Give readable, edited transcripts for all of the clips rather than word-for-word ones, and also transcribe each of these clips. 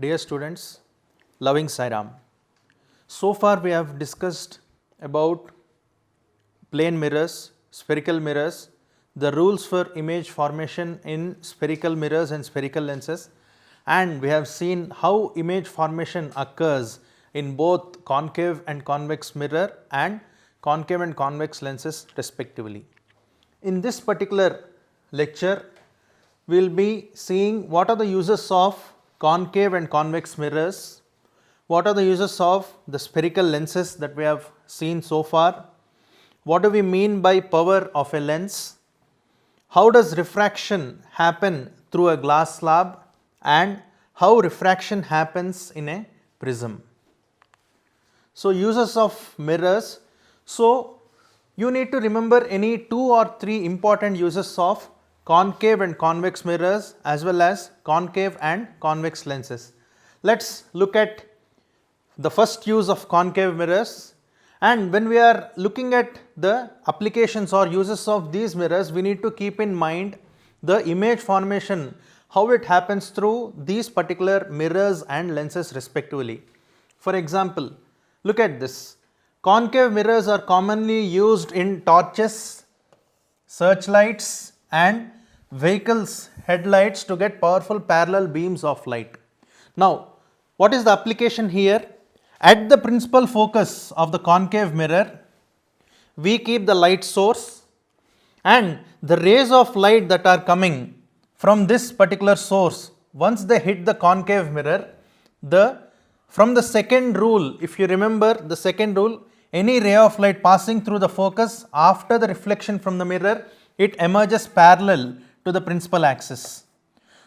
Dear students, loving Sairam. So far we have discussed about plane mirrors, spherical mirrors, the rules for image formation in spherical mirrors and spherical lenses, and we have seen how image formation occurs in both concave and convex mirror and concave and convex lenses respectively. In this particular lecture, we will be seeing what are the uses of concave and convex mirrors, what are the uses of the spherical lenses that we have seen so far, what do we mean by power of a lens, how does refraction happen through a glass slab, and how refraction happens in a prism. So, uses of mirrors. So, you need to remember any 2 or 3 important uses of concave and convex mirrors as well as concave and convex lenses. Let us look at the first use of concave mirrors, and when we are looking at the applications or uses of these mirrors, we need to keep in mind the image formation, how it happens through these particular mirrors and lenses respectively. For example, look at this. Concave mirrors are commonly used in torches, searchlights and vehicles headlights to get powerful parallel beams of light. Now, what is the application here? At the principal focus of the concave mirror, we keep the light source, and the rays of light that are coming from this particular source, once they hit the concave mirror, from the second rule, if you remember the second rule, any ray of light passing through the focus after the reflection from the mirror, it emerges parallel to the principal axis.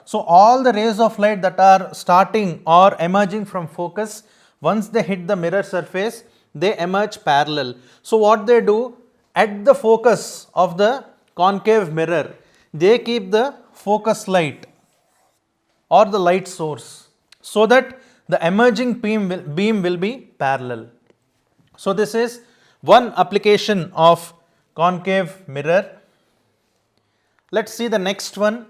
So, all the rays of light that are starting or emerging from focus, once they hit the mirror surface, they emerge parallel. So, what they do at the focus of the concave mirror, they keep the focus light or the light source, so that the emerging beam will be parallel. So, this is one application of concave mirror. Let us see the next one.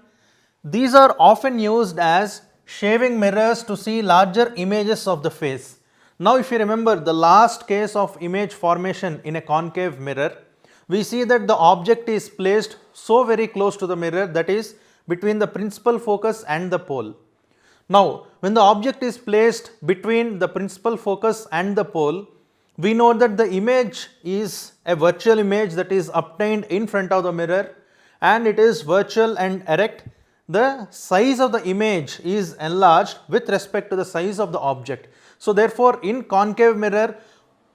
These are often used as shaving mirrors to see larger images of the face. Now, if you remember the last case of image formation in a concave mirror, we see that the object is placed so very close to the mirror, that is between the principal focus and the pole. Now, when the object is placed between the principal focus and the pole, we know that the image is a virtual image that is obtained in front of the mirror, and it is virtual and erect. The size of the image is enlarged with respect to the size of the object. So, therefore, in concave mirror,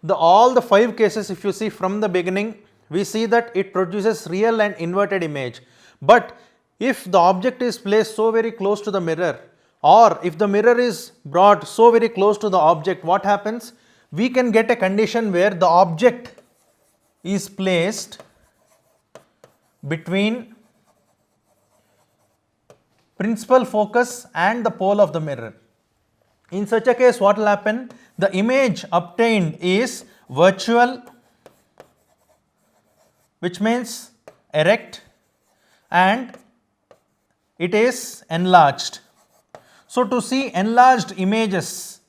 all the 5 cases, if you see from the beginning, we see that it produces real and inverted image. But if the object is placed so very close to the mirror, or if the mirror is brought so very close to the object, what happens? We can get a condition where the object is placed between principal focus and the pole of the mirror. In such a case, what will happen? The image obtained is virtual, which means erect, and it is enlarged. So, to see enlarged images,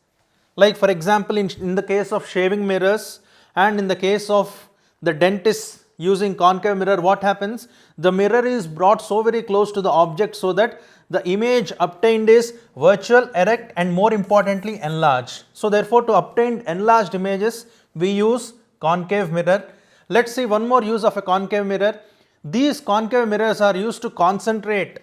like for example in the case of shaving mirrors and in the case of the dentist using concave mirror, what happens? The mirror is brought so very close to the object, so that the image obtained is virtual, erect, and more importantly enlarged. So, therefore, to obtain enlarged images, we use concave mirror. Let us see one more use of a concave mirror. These concave mirrors are used to concentrate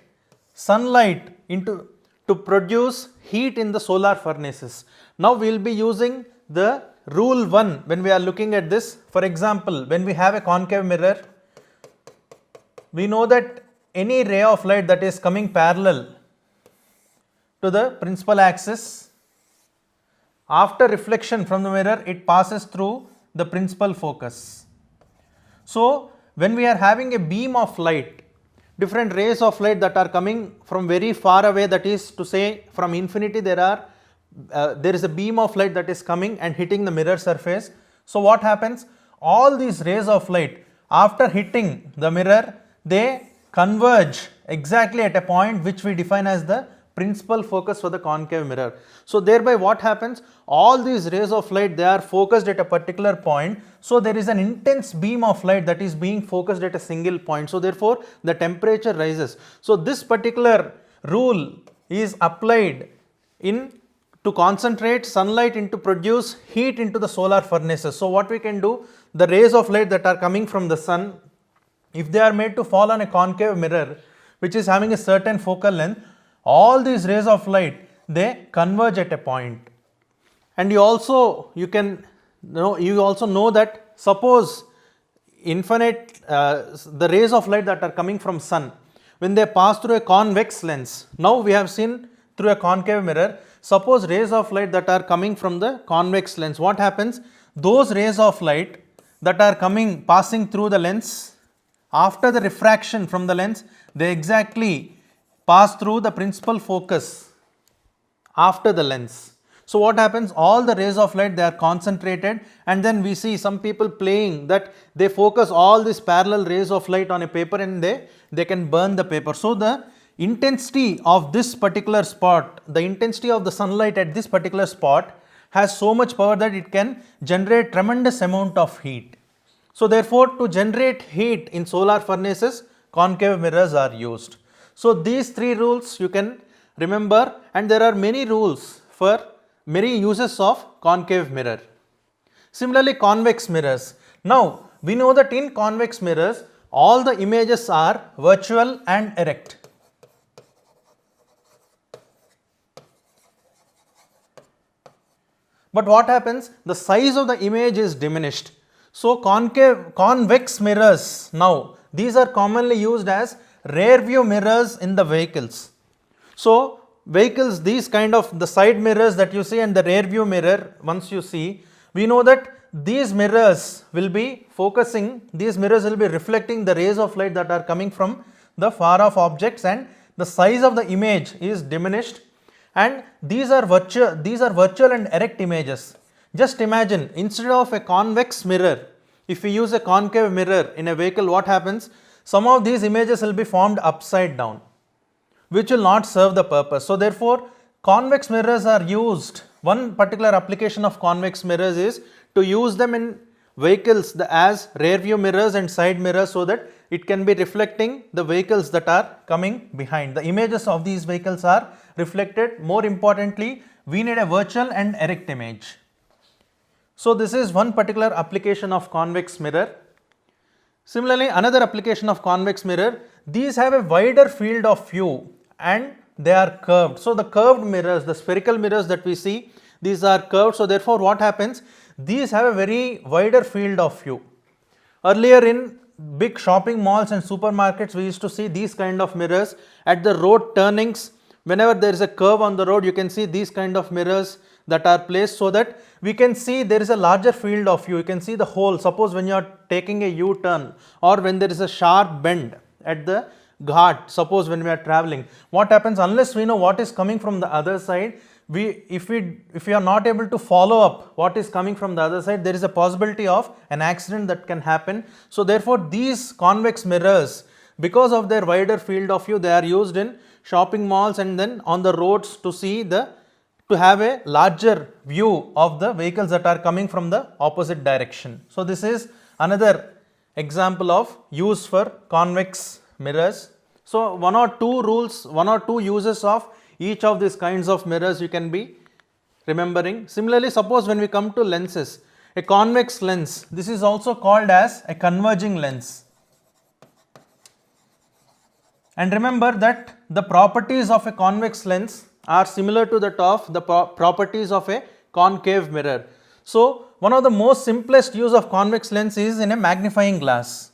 sunlight to produce heat in the solar furnaces. Now, we will be using the rule 1 when we are looking at this. For example, when we have a concave mirror, we know that any ray of light that is coming parallel to the principal axis, after reflection from the mirror, it passes through the principal focus. So, when we are having a beam of light, different rays of light that are coming from very far away, that is to say from infinity, there is a beam of light that is coming and hitting the mirror surface. So, what happens? All these rays of light, after hitting the mirror, they converge exactly at a point which we define as the principal focus for the concave mirror. So thereby what happens, all these rays of light, they are focused at a particular point. So there is an intense beam of light that is being focused at a single point. So therefore the temperature rises. So this particular rule is applied in to concentrate sunlight into produce heat into the solar furnaces. So what we can do, the rays of light that are coming from the sun, if they are made to fall on a concave mirror which is having a certain focal length, all these rays of light, they converge at a point. And you also know that suppose the rays of light that are coming from sun, when they pass through a convex lens, now we have seen through a concave mirror, suppose rays of light that are coming from the convex lens, what happens, those rays of light that are passing through the lens, after the refraction from the lens, they exactly pass through the principal focus after the lens. So what happens, all the rays of light, they are concentrated, and then we see some people playing that they focus all these parallel rays of light on a paper and they can burn the paper. So the intensity of this particular spot, the intensity of the sunlight at this particular spot has so much power that it can generate tremendous amount of heat. So therefore to generate heat in solar furnaces, concave mirrors are used. So these three rules you can remember, and there are many rules for many uses of concave mirror. Similarly, convex mirrors. Now we know that in convex mirrors all the images are virtual and erect. But what happens, the size of the image is diminished. So convex mirrors, now these are commonly used as rear view mirrors in the vehicles. So vehicles, these kind of the side mirrors that you see and the rear view mirror, once you see, we know that these mirrors will be focusing, these mirrors will be reflecting the rays of light that are coming from the far off objects, and the size of the image is diminished, and these are virtual and erect images. Just imagine, instead of a convex mirror, if we use a concave mirror in a vehicle, what happens, some of these images will be formed upside down, which will not serve the purpose. So therefore convex mirrors are used. One particular application of convex mirrors is to use them in vehicles as rear view mirrors and side mirrors, so that it can be reflecting the vehicles that are coming behind. The images of these vehicles are reflected. More importantly, we need a virtual and erect image. So this is one particular application of convex mirror. Similarly, another application of convex mirror, these have a wider field of view and they are curved. So the curved mirrors, the spherical mirrors that we see, these are curved. So therefore what happens, these have a very wider field of view. Earlier in big shopping malls and supermarkets, we used to see these kind of mirrors at the road turnings. Whenever there is a curve on the road, you can see these kind of mirrors that are placed, so that we can see there is a larger field of view. You can see the whole. Suppose when you are taking a U-turn, or when there is a sharp bend at the ghat, suppose when we are traveling, what happens, unless we know what is coming from the other side, if we are not able to follow up what is coming from the other side, there is a possibility of an accident that can happen. So therefore these convex mirrors, because of their wider field of view, they are used in shopping malls and then on the roads to have a larger view of the vehicles that are coming from the opposite direction. So this is another example of use for convex mirrors. So one or two uses of each of these kinds of mirrors you can be remembering. Similarly, suppose when we come to lenses, a convex lens, this is also called as a converging lens. And remember that the properties of a convex lens are similar to that of the properties of a concave mirror. So one of the most simplest use of convex lens is in a magnifying glass.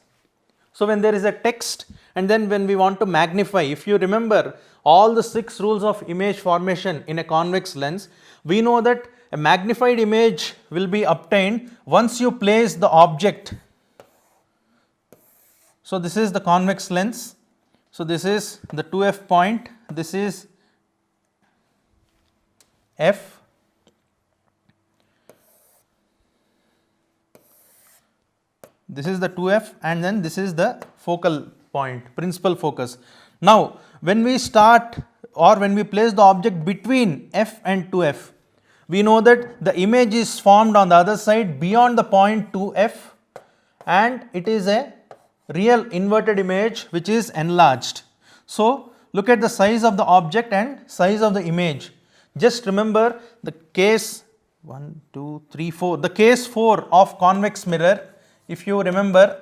So when there is a text and then when we want to magnify, if you remember all the 6 rules of image formation in a convex lens, we know that a magnified image will be obtained once you place the object. So this is the convex lens. So this is the 2f point, this is f, this is the 2f, and then this is the focal point, principal focus. Now when we start or when we place the object between f and 2f, we know that the image is formed on the other side beyond the point 2f, and it is a real inverted image which is enlarged. So, look at the size of the object and size of the image. Just remember the case 1, 2, 3, 4, the case 4 of convex mirror. If you remember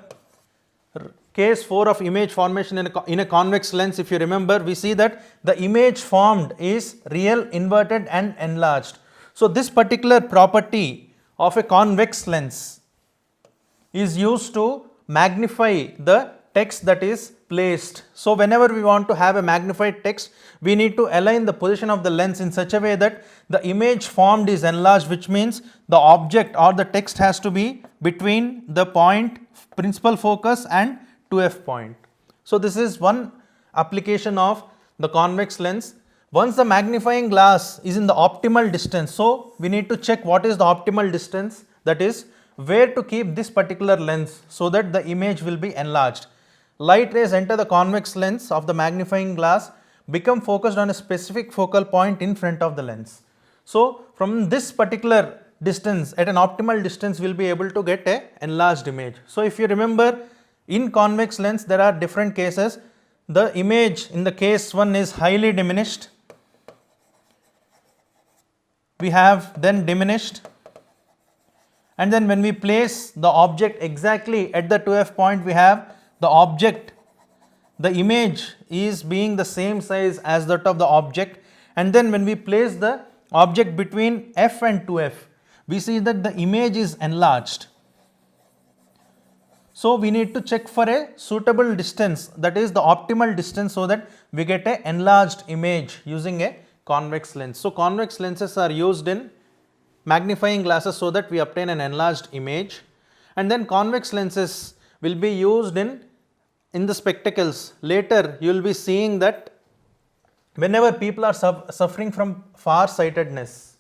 case 4 of image formation in a convex lens, if you remember, we see that the image formed is real, inverted and enlarged. So, this particular property of a convex lens is used to magnify the text that is placed. So, whenever we want to have a magnified text, we need to align the position of the lens in such a way that the image formed is enlarged, which means the object or the text has to be between the point principal focus and 2f point. So, this is one application of the convex lens. Once the magnifying glass is in the optimal distance, so we need to check what is the optimal distance, that is where to keep this particular lens so that the image will be enlarged. Light rays enter the convex lens of the magnifying glass, become focused on a specific focal point in front of the lens. So, from this particular distance, at an optimal distance, we will be able to get a enlarged image. So, if you remember, in convex lens there are different cases. The image in the case 1 is highly diminished, we have then diminished, and then when we place the object exactly at the 2f point, we have the object, the image is being the same size as that of the object, and then when we place the object between f and 2f, we see that the image is enlarged. So, we need to check for a suitable distance, that is the optimal distance, so that we get a enlarged image using a convex lens. So, convex lenses are used in magnifying glasses so that we obtain an enlarged image, and then convex lenses will be used in the spectacles. Later you will be seeing that whenever people are suffering from far-sightedness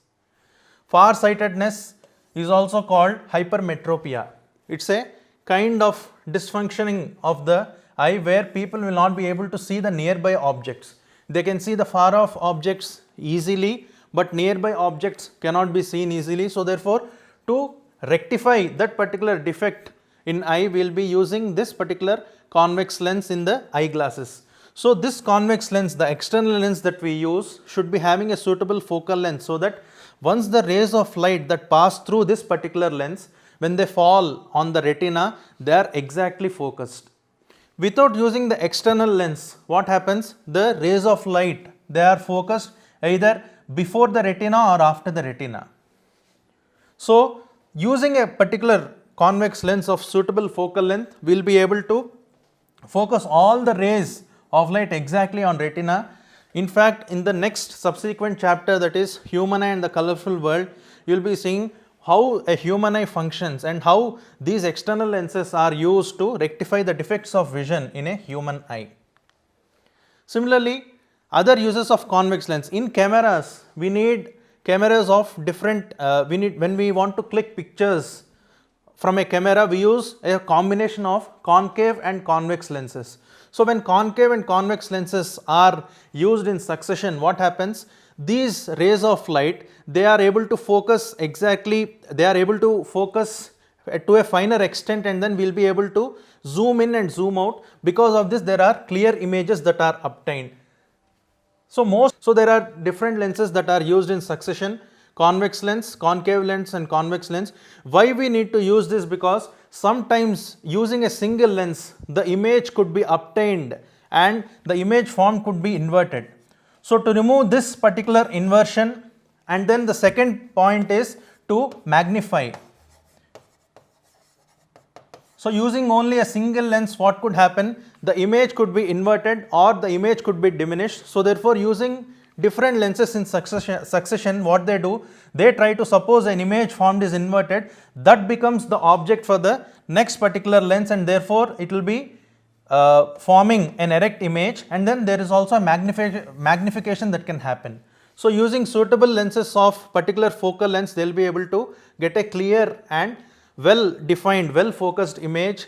is also called hypermetropia. It is a kind of dysfunctioning of the eye where people will not be able to see the nearby objects. They can see the far off objects easily, but nearby objects cannot be seen easily. So, therefore, to rectify that particular defect in eye, we will be using this particular convex lens in the eyeglasses. So, this convex lens, the external lens that we use, should be having a suitable focal length, so that once the rays of light that pass through this particular lens, when they fall on the retina, they are exactly focused. Without using the external lens, what happens? The rays of light, they are focused either before the retina or after the retina. So, using a particular convex lens of suitable focal length, we will be able to focus all the rays of light exactly on retina. In fact, in the next subsequent chapter, that is human eye and the colorful world, you will be seeing how a human eye functions and how these external lenses are used to rectify the defects of vision in a human eye. Similarly, other uses of convex lens. In cameras, we need cameras of different, when we want to click pictures from a camera, we use a combination of concave and convex lenses. So, when concave and convex lenses are used in succession, what happens? These rays of light, they are able to focus exactly, they are able to focus to a finer extent, and then we will be able to zoom in and zoom out. Because of this, there are clear images that are obtained. So, there are different lenses that are used in succession: convex lens, concave lens and convex lens. Why we need to use this? Because sometimes using a single lens, the image could be obtained and the image form could be inverted. So, to remove this particular inversion, and then the second point is to magnify. So, using only a single lens, what could happen? The image could be inverted or the image could be diminished. So, therefore, using different lenses in succession, what they do, they try to suppose an image formed is inverted, that becomes the object for the next particular lens, and therefore, it will be forming an erect image, and then there is also a magnification that can happen. So, using suitable lenses of particular focal length, they will be able to get a clear and well defined, well focused image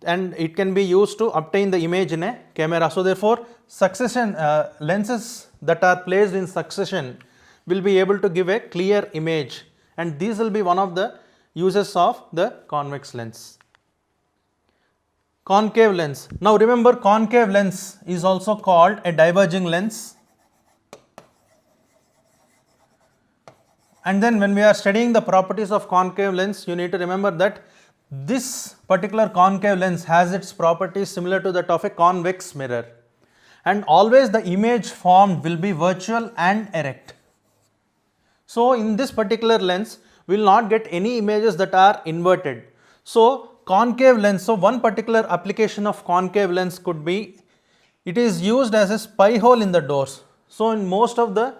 and it can be used to obtain the image in a camera. So therefore, succession lenses that are placed in succession will be able to give a clear image, and these will be one of the uses of the convex lens. Concave lens. Now remember, concave lens is also called a diverging lens. And then when we are studying the properties of concave lens, you need to remember that this particular concave lens has its properties similar to that of a convex mirror, and always the image formed will be virtual and erect. So in this particular lens, we will not get any images that are inverted. So concave lens, so one particular application of concave lens could be, it is used as a spy hole in the doors. So in most of the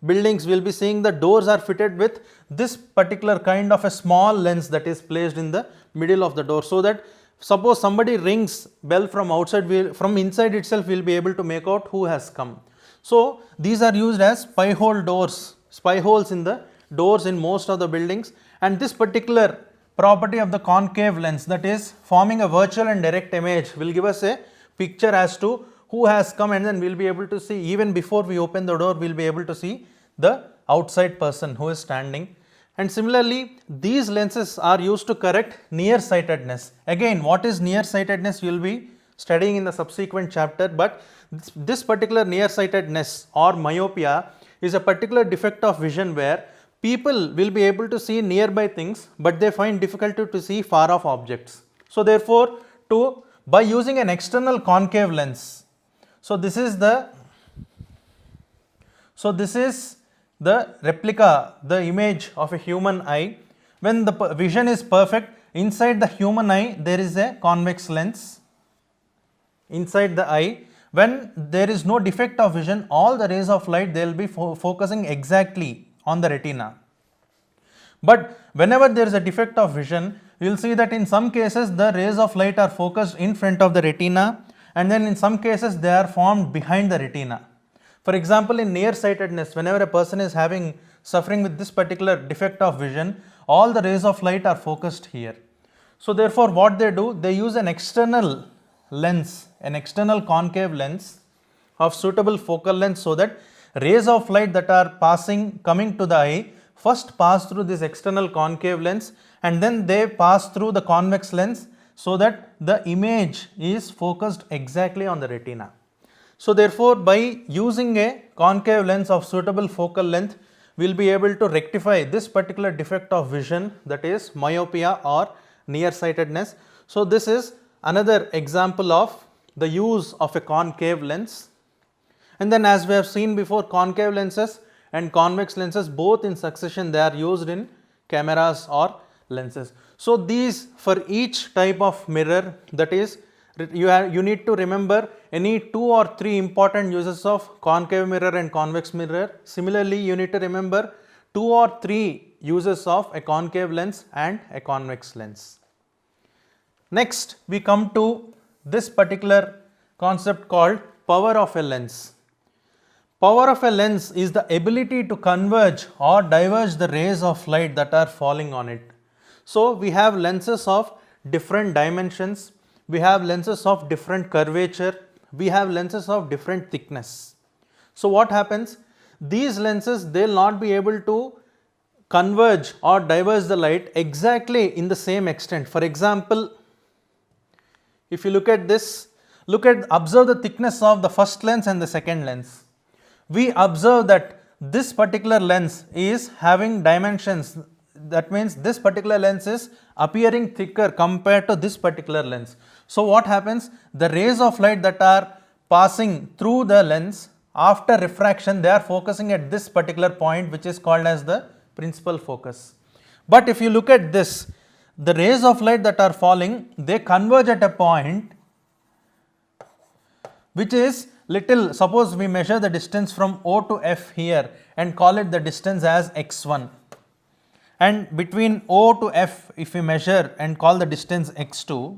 buildings we will be seeing the doors are fitted with this particular kind of a small lens that is placed in the middle of the door, so that suppose somebody rings bell from outside, from inside itself we will be able to make out who has come. So these are used as spy hole doors, spy holes in the doors in most of the buildings, and this particular property of the concave lens, that is forming a virtual and direct image, will give us a picture as to who has come, and then we will be able to see, even before we open the door, we will be able to see the outside person who is standing. And similarly, these lenses are used to correct nearsightedness. Again, what is nearsightedness you will be studying in the subsequent chapter, but this particular nearsightedness or myopia is a particular defect of vision where people will be able to see nearby things, but they find difficulty to see far off objects. So therefore, by using an external concave lens, so this is the replica, the image of a human eye. When the vision is perfect, inside the human eye there is a convex lens inside the eye. When there is no defect of vision, all the rays of light, they will be focusing exactly on the retina. But whenever there is a defect of vision, you will see that in some cases the rays of light are focused in front of the retina, and then in some cases they are formed behind the retina. For example, in nearsightedness, whenever a person is suffering with this particular defect of vision, all the rays of light are focused here. So therefore, what they do, they use an external lens, an external concave lens of suitable focal length, so that rays of light that are coming to the eye first pass through this external concave lens, and then they pass through the convex lens, so that the image is focused exactly on the retina. So therefore, by using a concave lens of suitable focal length, we will be able to rectify this particular defect of vision, that is myopia or nearsightedness. So this is another example of the use of a concave lens. And then, as we have seen before, concave lenses and convex lenses, both in succession, they are used in cameras or lenses. So these, for each type of mirror, that is, you need to remember any 2 or 3 important uses of concave mirror and convex mirror. Similarly, you need to remember 2 or 3 uses of a concave lens and a convex lens. Next, we come to this particular concept called power of a lens. Power of a lens is the ability to converge or diverge the rays of light that are falling on it. So we have lenses of different dimensions, we have lenses of different curvature, we have lenses of different thickness. So what happens? These lenses, they will not be able to converge or diverge the light exactly in the same extent. For example, if you look at this, observe the thickness of the first lens and the second lens. We observe that this particular lens is having dimensions, that means this particular lens is appearing thicker compared to this particular lens. So what happens? The rays of light that are passing through the lens, after refraction, they are focusing at this particular point, which is called as the principal focus. But if you look at this, the rays of light that are falling, they converge at a point which is little, suppose we measure the distance from O to F here and call it the distance as x1, and between O to F, if we measure and call the distance x2,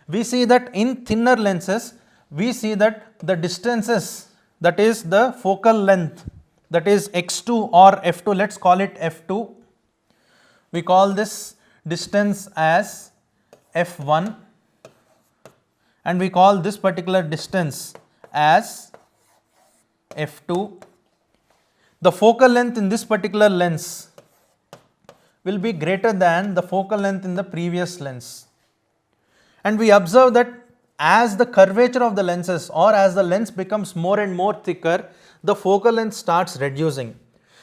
we see that in thinner lenses, we see that the distances, that is the focal length, that is x2 or f2, let us call it f2, we call this distance as f1, and we call this particular distance as f2. The focal length in this particular lens will be greater than the focal length in the previous lens. And we observe that as the curvature of the lenses or as the lens becomes more and more thicker, the focal length starts reducing.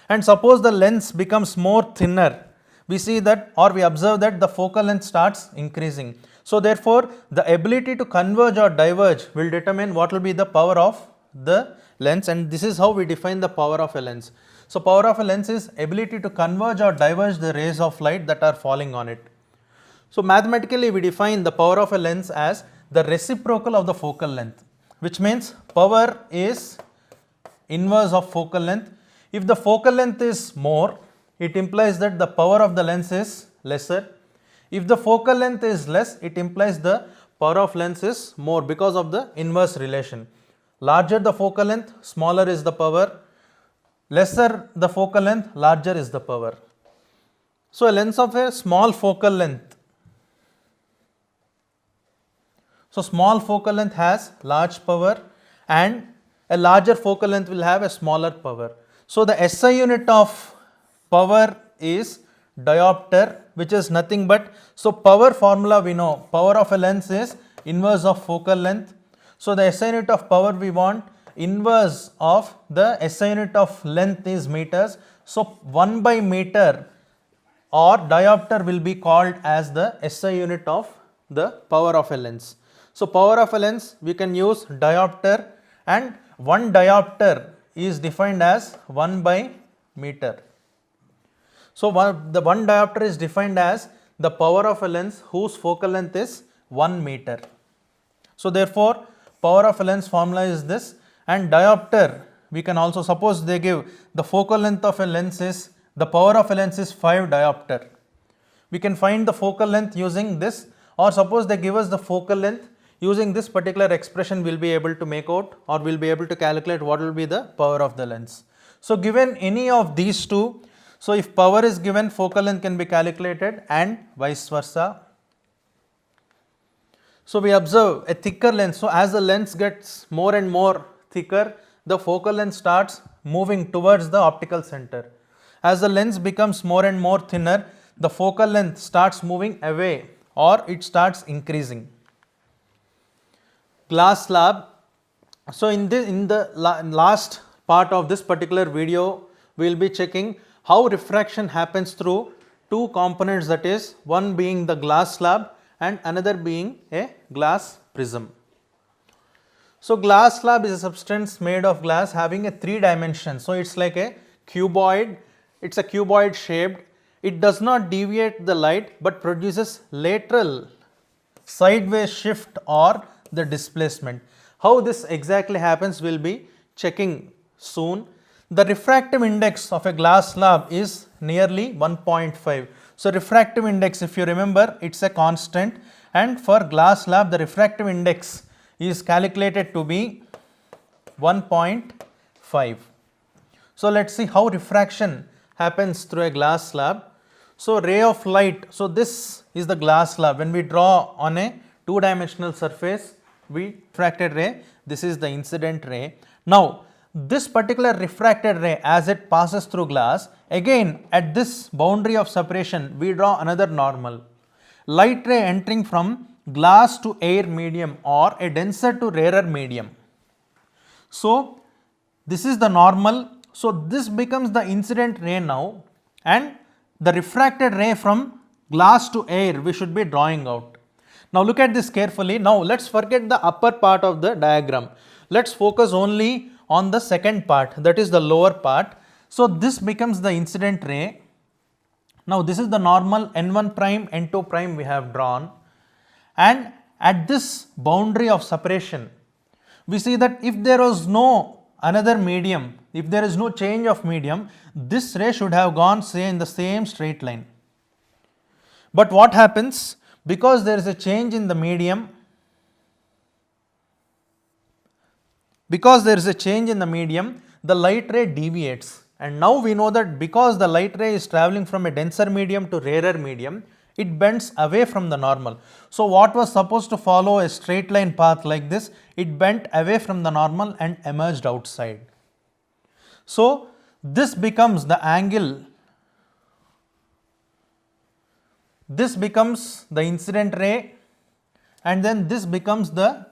And suppose the lens becomes more thinner, we see that or we observe that the focal length starts increasing. So therefore, the ability to converge or diverge will determine what will be the power of the lens, and this is how we define the power of a lens. So power of a lens is ability to converge or diverge the rays of light that are falling on it. So mathematically we define the power of a lens as the reciprocal of the focal length, which means power is inverse of focal length. If the focal length is more, it implies that the power of the lens is lesser. If the focal length is less, it implies the power of lens is more because of the inverse relation. Larger the focal length, smaller is the power. Lesser the focal length, larger is the power. So a lens of a small focal length. So small focal length has large power and a larger focal length will have a smaller power. So the SI unit of power is diopter, which is nothing but, so power formula we know, power of a lens is inverse of focal length. So the SI unit of power we want, inverse of the SI unit of length is meters. So 1 by meter or diopter will be called as the SI unit of the power of a lens. So power of a lens we can use diopter, and 1 diopter is defined as 1 by meter. So the 1 diopter is defined as the power of a lens whose focal length is 1 meter. So therefore power of a lens formula is this, and diopter we can also, suppose they give the focal length of a lens is, the power of a lens is 5 diopter. We can find the focal length using this, or suppose they give us the focal length, using this particular expression we will be able to make out or we will be able to calculate what will be the power of the lens. So given any of these two, so if power is given, focal length can be calculated and vice versa. So we observe a thicker lens. So as the lens gets more and more thicker, the focal length starts moving towards the optical center. As the lens becomes more and more thinner, the focal length starts moving away or it starts increasing. Glass slab. So in the last part of this particular video, we will be checking how refraction happens through two components, that is one being the glass slab and another being a glass prism. So glass slab is a substance made of glass having a 3 dimensions. So it's like a cuboid, it's a cuboid shaped. It does not deviate the light but produces lateral sideways shift or the displacement. How this exactly happens we will be checking soon. The refractive index of a glass slab is nearly 1.5. So refractive index, if you remember, it's a constant, and for glass slab the refractive index is calculated to be 1.5. So let's see how refraction happens through a glass slab. So ray of light, so this is the glass slab. When we draw on a 2-dimensional surface, we refracted ray, this is the incident ray. Now this particular refracted ray, as it passes through glass, again at this boundary of separation we draw another normal. Light ray entering from glass to air medium or a denser to rarer medium. So this is the normal. So this becomes the incident ray now, and the refracted ray from glass to air we should be drawing out. Now look at this carefully. Now let's forget the upper part of the diagram. Let's focus only on the second part, that is the lower part. So this becomes the incident ray. Now this is the normal N1 prime, N2 prime we have drawn, and at this boundary of separation we see that if there was no another medium, if there is no change of medium, this ray should have gone say in the same straight line. But what happens, because there is a change in the medium, the light ray deviates, and now we know that because the light ray is travelling from a denser medium to rarer medium, it bends away from the normal. So what was supposed to follow a straight line path like this, it bent away from the normal and emerged outside. So this becomes the angle, this becomes the incident ray, and then this becomes the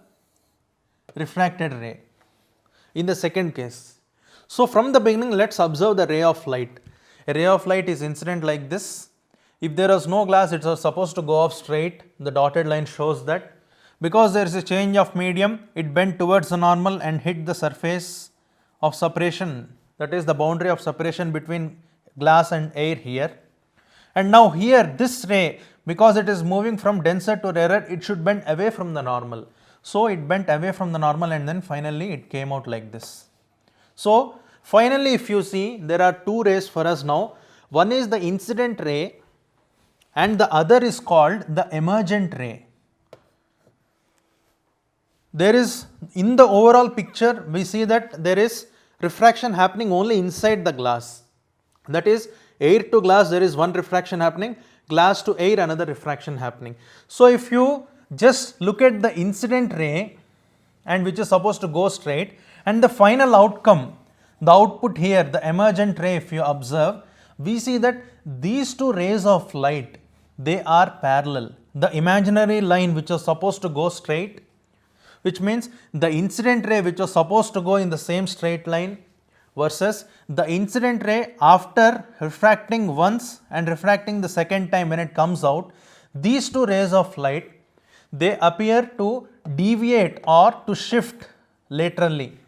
refracted ray in the second case. So from the beginning, let's observe the ray of light. A ray of light is incident like this. If there is no glass, it was supposed to go off straight. The dotted line shows that. Because there is a change of medium, it bent towards the normal and hit the surface of separation, that is the boundary of separation between glass and air here. And now here this ray, because it is moving from denser to rarer, it should bend away from the normal. So it bent away from the normal and then finally it came out like this. So finally if you see, there are two rays for us now. One is the incident ray and the other is called the emergent ray. There is, in the overall picture, we see that there is refraction happening only inside the glass. That is, air to glass there is one refraction happening, glass to air another refraction happening. So if you just look at the incident ray, and which is supposed to go straight, and the final outcome, the output here, the emergent ray, if you observe, we see that these two rays of light, they are parallel. The imaginary line which was supposed to go straight, which means the incident ray which was supposed to go in the same straight line, versus the incident ray after refracting once and refracting the second time when it comes out, these two rays of light, they appear to deviate or to shift laterally.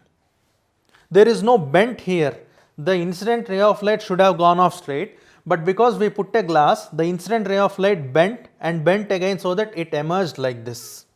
There is no bent here. The incident ray of light should have gone off straight, but because we put a glass, the incident ray of light bent and bent again so that it emerged like this.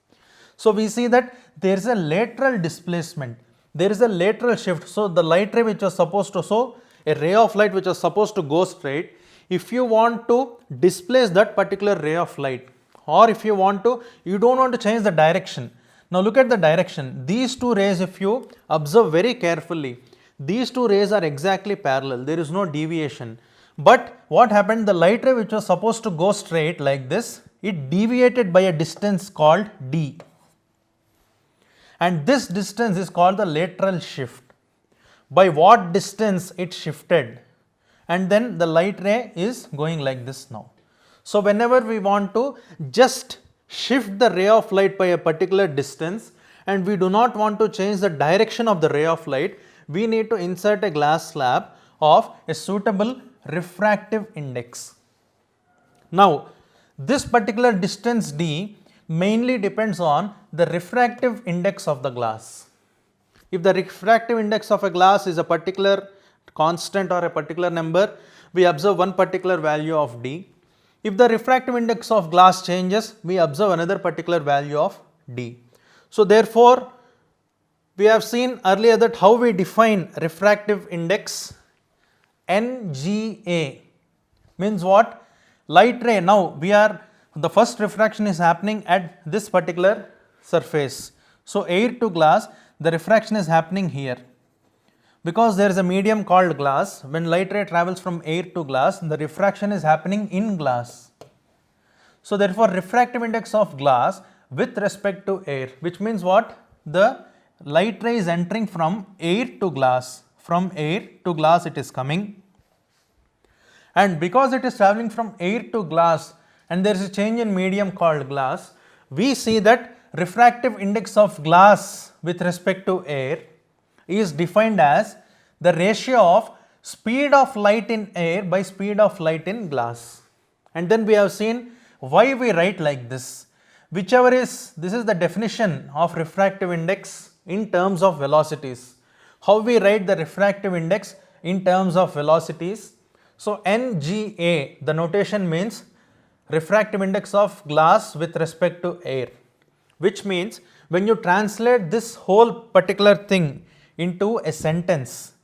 So we see that there is a lateral displacement, there is a lateral shift. So the light ray which was supposed to, so a ray of light which was supposed to go straight, if you want to displace that particular ray of light, or if you want to, you don't want to change the direction. Now look at the direction. These two rays, if you observe very carefully, these two rays are exactly parallel. There is no deviation. But what happened? The light ray which was supposed to go straight like this, it deviated by a distance called d. And this distance is called the lateral shift. By what distance it shifted? And then the light ray is going like this now. So whenever we want to just shift the ray of light by a particular distance and we do not want to change the direction of the ray of light, we need to insert a glass slab of a suitable refractive index. Now this particular distance d mainly depends on the refractive index of the glass. If the refractive index of a glass is a particular constant or a particular number, we observe one particular value of d. If the refractive index of glass changes, we observe another particular value of d. So therefore, we have seen earlier that how we define refractive index. NGA means what? Light ray. Now we are, the first refraction is happening at this particular surface. So air to glass, the refraction is happening here. Because there is a medium called glass, when light ray travels from air to glass, the refraction is happening in glass. So therefore refractive index of glass with respect to air, which means what? The light ray is entering from air to glass. From air to glass it is coming. And because it is traveling from air to glass and there is a change in medium called glass, we see that refractive index of glass with respect to air is defined as the ratio of speed of light in air by speed of light in glass. And then we have seen why we write like this. Whichever is, this is the definition of refractive index in terms of velocities. How we write the refractive index in terms of velocities? So NGA, the notation means refractive index of glass with respect to air, which means when you translate this whole particular thing into a sentence,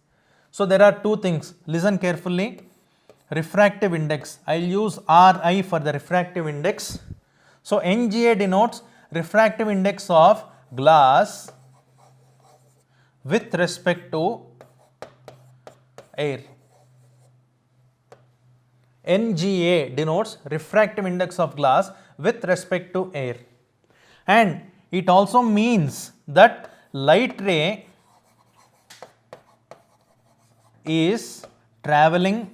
so there are two things, listen carefully. Refractive index, I will use Ri for the refractive index. So NGA denotes refractive index of glass with respect to air. NGA denotes refractive index of glass with respect to air, and it also means that light ray is traveling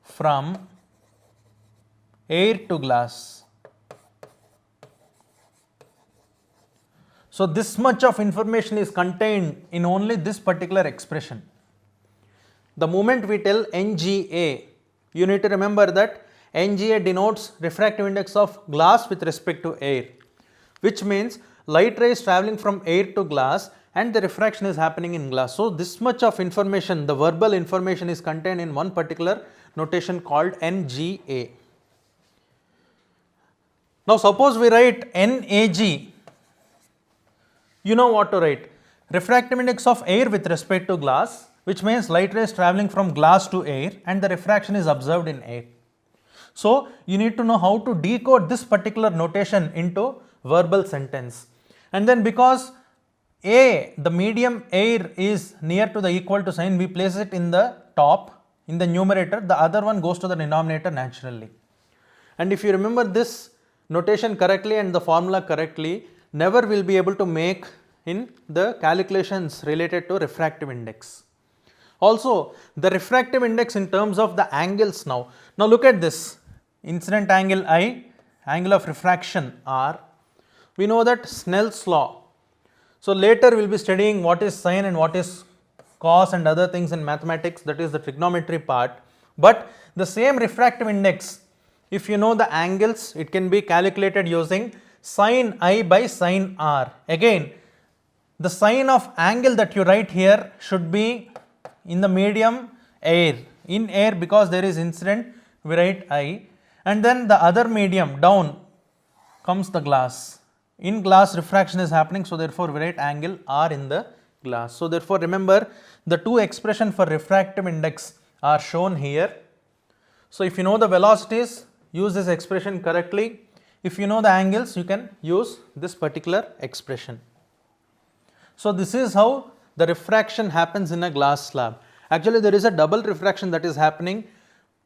from air to glass. So this much of information is contained in only this particular expression. The moment we tell NGA, you need to remember that NGA denotes refractive index of glass with respect to air, which means light ray is traveling from air to glass and the refraction is happening in glass. So this much of information, the verbal information, is contained in one particular notation called NGA. Now suppose we write NAG, you know what to write. Refractive index of air with respect to glass, which means light rays traveling from glass to air and the refraction is observed in air. So you need to know how to decode this particular notation into verbal sentence. And then because A, the medium air, is near to the equal to sign, we place it in the top, in the numerator, the other one goes to the denominator naturally. And if you remember this notation correctly and the formula correctly, never will be able to make in the calculations related to refractive index. Also, the refractive index in terms of the angles now. Now look at this, incident angle I, angle of refraction R. We know that Snell's law. So later we will be studying what is sine and what is cos and other things in mathematics, that is the trigonometry part. But the same refractive index, if you know the angles, it can be calculated using sin I by sin R. Again, the sign of angle that you write here should be in the medium air. In air, because there is incident, we write I, and then the other medium down comes the glass. In glass refraction is happening, so therefore we write angle R in the glass. So therefore remember, the two expressions for refractive index are shown here. So if you know the velocities, use this expression correctly. If you know the angles, you can use this particular expression. So this is how the refraction happens in a glass slab. Actually there is a double refraction that is happening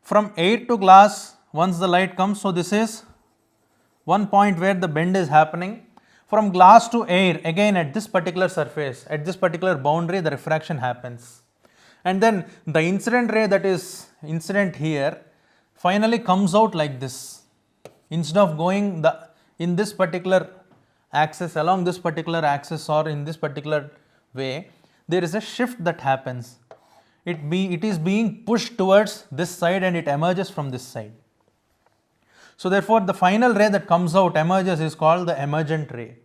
from air to glass once the light comes. So this is one point where the bend is happening. From glass to air, again at this particular surface, at this particular boundary, the refraction happens. And then the incident ray that is incident here finally comes out like this. Instead of going in this particular axis, along this particular axis, or in this particular way, there is a shift that happens. It is being pushed towards this side and it emerges from this side. So therefore the final ray that comes out, emerges, is called the emergent ray.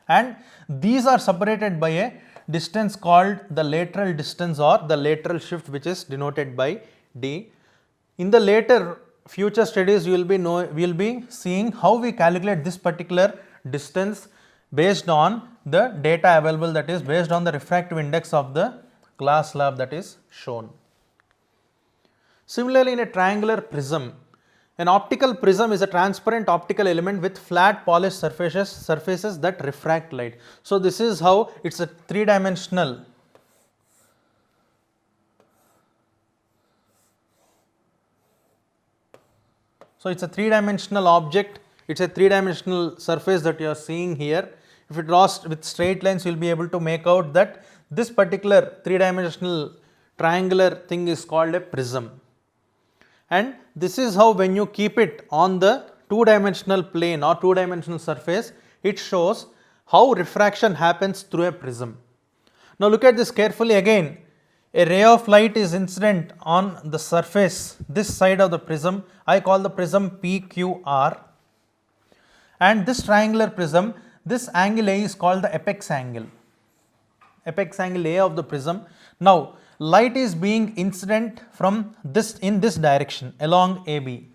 And these are separated by a distance called the lateral distance or the lateral shift, which is denoted by D. In the later future studies, we will be seeing how we calculate this particular distance based on the data available, that is based on the refractive index of the glass slab that is shown. Similarly, in a triangular prism, an optical prism is a transparent optical element with flat polished surfaces that refract light. So this is how it's a three-dimensional object. It's a three-dimensional surface that you are seeing here. If it draws with straight lines, you will be able to make out that this particular three-dimensional triangular thing is called a prism. And this is how, when you keep it on the two-dimensional plane or two-dimensional surface, it shows how refraction happens through a prism. Now look at this carefully again. A ray of light is incident on the surface, this side of the prism. I call the prism PQR. And this triangular prism, this angle A is called the apex angle. Apex angle A of the prism. Now light is being incident from this, in this direction along AB,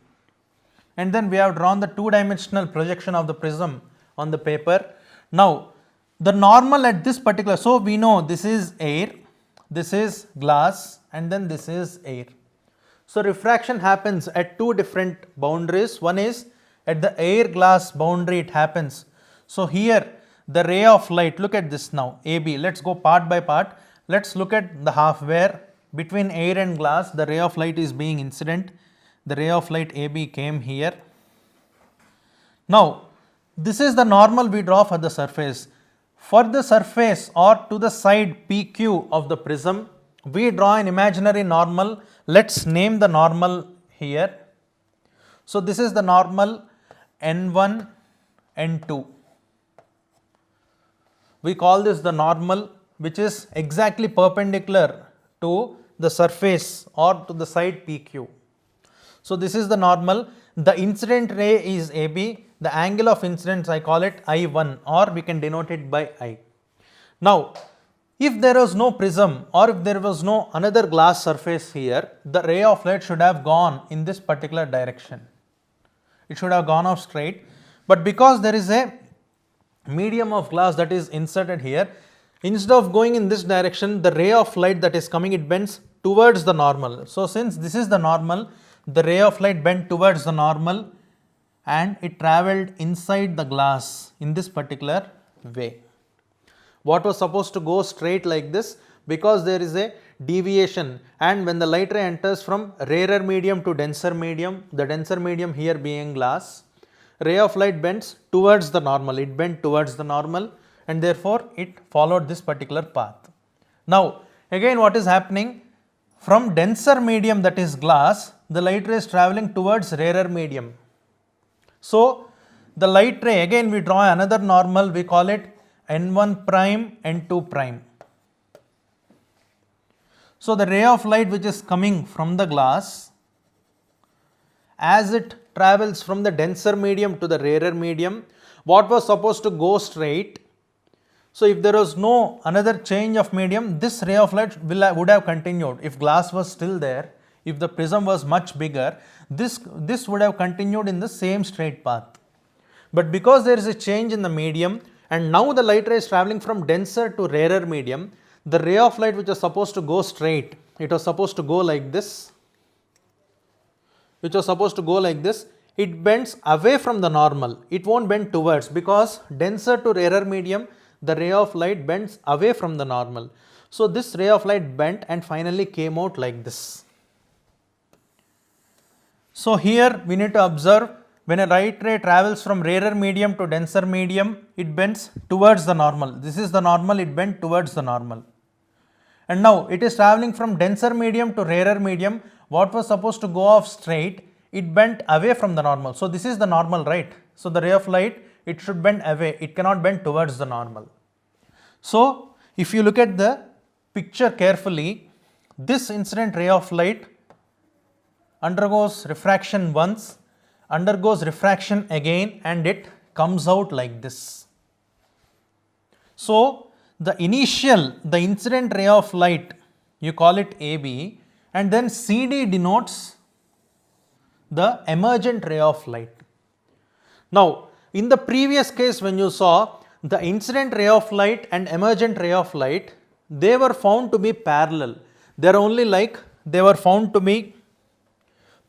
and then we have drawn the two-dimensional projection of the prism on the paper. Now the normal at this particular, so we know this is air, this is glass, and then this is air. So refraction happens at two different boundaries. One is at the air glass boundary it happens. So here the ray of light, look at this now, AB, let's go part by part. Let's look at the half where between air and glass, the ray of light is being incident. The ray of light AB came here. Now, this is the normal we draw for the surface. For the surface or to the side PQ of the prism, we draw an imaginary normal. Let's name the normal here. So, this is the normal N1, N2. We call this the normal which is exactly perpendicular to the surface or to the side PQ. So, this is the normal. The incident ray is AB. The angle of incidence I call it I1, or we can denote it by I. Now, if there was no prism or if there was no another glass surface here, the ray of light should have gone in this particular direction. It should have gone off straight, but because there is a medium of glass that is inserted here, instead of going in this direction, the ray of light that is coming, it bends towards the normal. So, since this is the normal, the ray of light bent towards the normal and it travelled inside the glass in this particular way. What was supposed to go straight like this, because there is a deviation, and when the light ray enters from rarer medium to denser medium, the denser medium here being glass, ray of light bends towards the normal, it bent towards the normal, and therefore it followed this particular path. Now, again what is happening, from denser medium, that is glass, the light ray is travelling towards rarer medium. So, the light ray, again we draw another normal, we call it N1 prime, N2 prime. So, the ray of light which is coming from the glass, as it travels from the denser medium to the rarer medium, what was supposed to go straight. So, if there was no another change of medium, this ray of light would have continued. If glass was still there, if the prism was much bigger, this would have continued in the same straight path. But because there is a change in the medium, and now the light ray is travelling from denser to rarer medium, the ray of light which was supposed to go straight, it was supposed to go like this, it bends away from the normal, it won't bend towards, because denser to rarer medium, the ray of light bends away from the normal. So, this ray of light bent and finally came out like this. So, here we need to observe, when a light ray travels from rarer medium to denser medium, it bends towards the normal. This is the normal, it bent towards the normal. And now it is travelling from denser medium to rarer medium, what was supposed to go off straight, it bent away from the normal. So, this is the normal, right? So, the ray of light, it should bend away, it cannot bend towards the normal. So, if you look at the picture carefully, this incident ray of light undergoes refraction once, undergoes refraction again, and it comes out like this. So, the incident ray of light, you call it AB, and then CD denotes the emergent ray of light. Now, in the previous case when you saw the incident ray of light and emergent ray of light, they were found to be parallel. They were found to be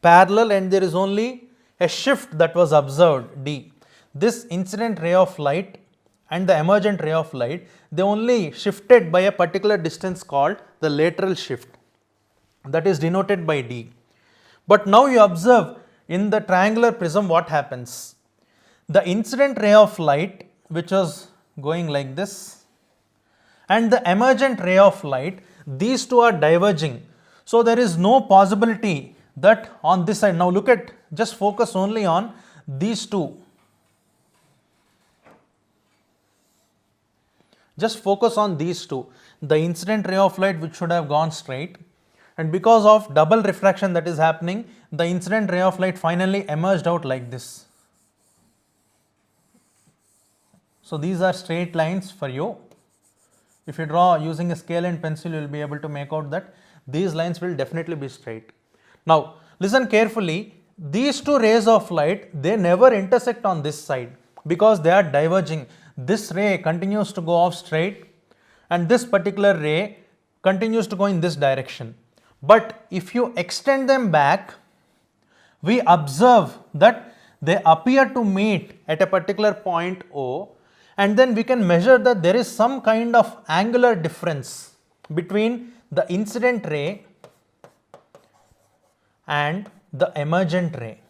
parallel, and there is only a shift that was observed, D. This incident ray of light and the emergent ray of light, they only shifted by a particular distance called the lateral shift, that is denoted by D. But now you observe in the triangular prism what happens. The incident ray of light, which was going like this, and the emergent ray of light, these two are diverging. So, there is no possibility that on this side, now look at, just focus only on these two. Just focus on these two. The incident ray of light which should have gone straight, and because of double refraction that is happening, the incident ray of light finally emerged out like this. So, these are straight lines for you. If you draw using a scale and pencil, you will be able to make out that these lines will definitely be straight. Now, listen carefully, these two rays of light, they never intersect on this side because they are diverging. This ray continues to go off straight and this particular ray continues to go in this direction. But if you extend them back, we observe that they appear to meet at a particular point O, and then we can measure that there is some kind of angular difference between the incident ray and the emergent ray.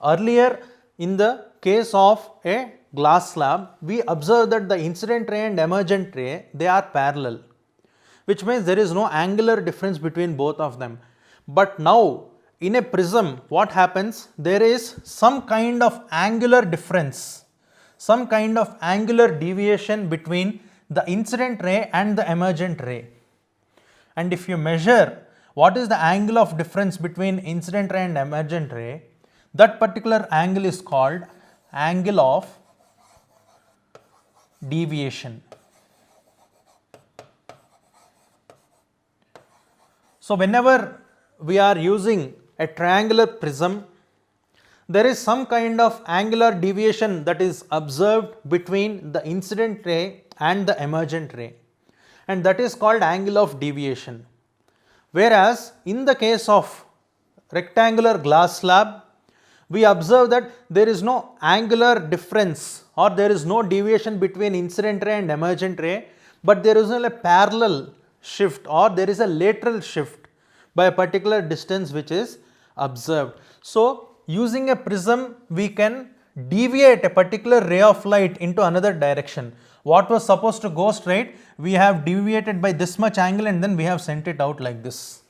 Earlier, in the case of a glass slab, we observe that the incident ray and emergent ray, they are parallel, which means there is no angular difference between both of them. But now in a prism, what happens? There is some kind of angular difference, some kind of angular deviation between the incident ray and the emergent ray. And if you measure what is the angle of difference between incident ray and emergent ray, that particular angle is called angle of deviation. So whenever we are using a triangular prism, there is some kind of angular deviation that is observed between the incident ray and the emergent ray, and that is called angle of deviation. Whereas in the case of rectangular glass slab, we observe that there is no angular difference or there is no deviation between incident ray and emergent ray, but there is a parallel shift or there is a lateral shift by a particular distance which is observed. So using a prism, we can deviate a particular ray of light into another direction. What was supposed to go straight, we have deviated by this much angle and then we have sent it out like this.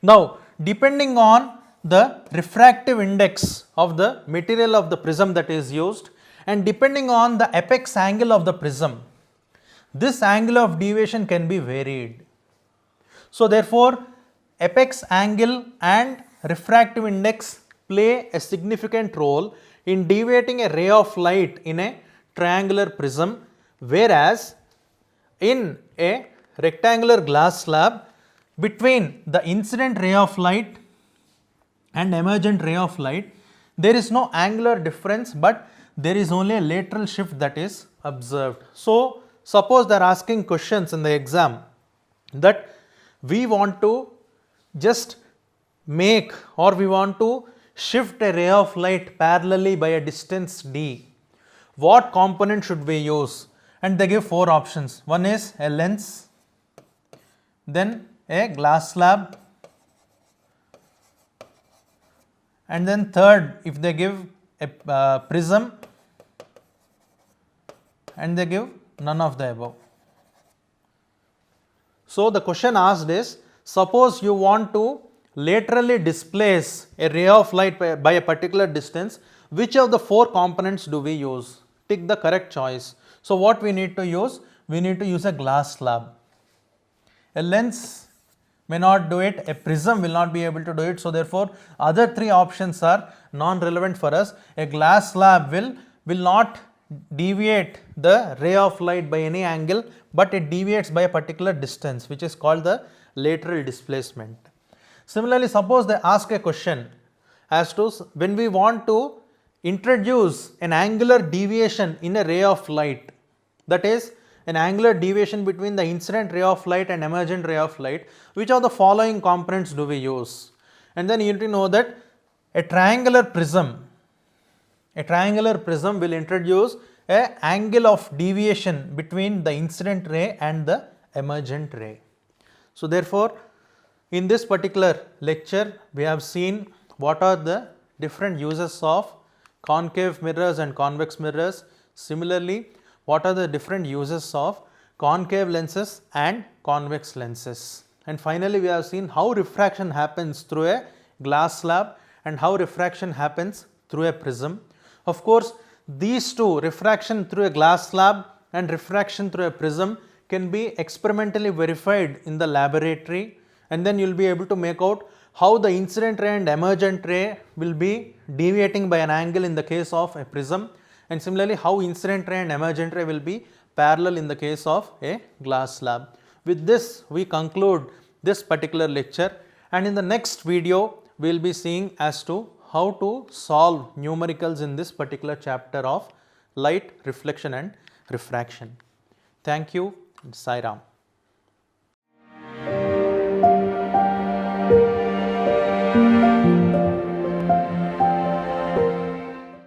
Now depending on the refractive index of the material of the prism that is used and depending on the apex angle of the prism, this angle of deviation can be varied. So therefore, apex angle and refractive index play a significant role in deviating a ray of light in a triangular prism, whereas in a rectangular glass slab, between the incident ray of light and emergent ray of light, there is no angular difference, but there is only a lateral shift that is observed. So suppose they are asking questions in the exam that we want to just make or we want to shift a ray of light parallelly by a distance d. What component should we use? And they give 4 options. One is a lens, then a glass slab, and then third, if they give a prism, and they give none of the above. So the question asked is, suppose you want to laterally displace a ray of light by a particular distance, which of the 4 components do we use? Tick the correct choice. So what we need to use? We need to use a glass slab. A lens may not do it, a prism will not be able to do it. So therefore, other 3 options are non-relevant for us. A glass slab will not deviate the ray of light by any angle, but it deviates by a particular distance, which is called the lateral displacement. Similarly, suppose they ask a question as to when we want to introduce an angular deviation in a ray of light, that is an angular deviation between the incident ray of light and emergent ray of light, which of the following components do we use? And then you need to know that a triangular prism will introduce an angle of deviation between the incident ray and the emergent ray. So therefore, in this particular lecture, we have seen what are the different uses of concave mirrors and convex mirrors. Similarly, what are the different uses of concave lenses and convex lenses. And finally, we have seen how refraction happens through a glass slab and how refraction happens through a prism. Of course, these two, refraction through a glass slab and refraction through a prism, can be experimentally verified in the laboratory, and then you will be able to make out how the incident ray and emergent ray will be deviating by an angle in the case of a prism, and similarly how incident ray and emergent ray will be parallel in the case of a glass slab. With this, we conclude this particular lecture, and in the next video we will be seeing as to how to solve numericals in this particular chapter of light, reflection and refraction. Thank you and Sai Ram.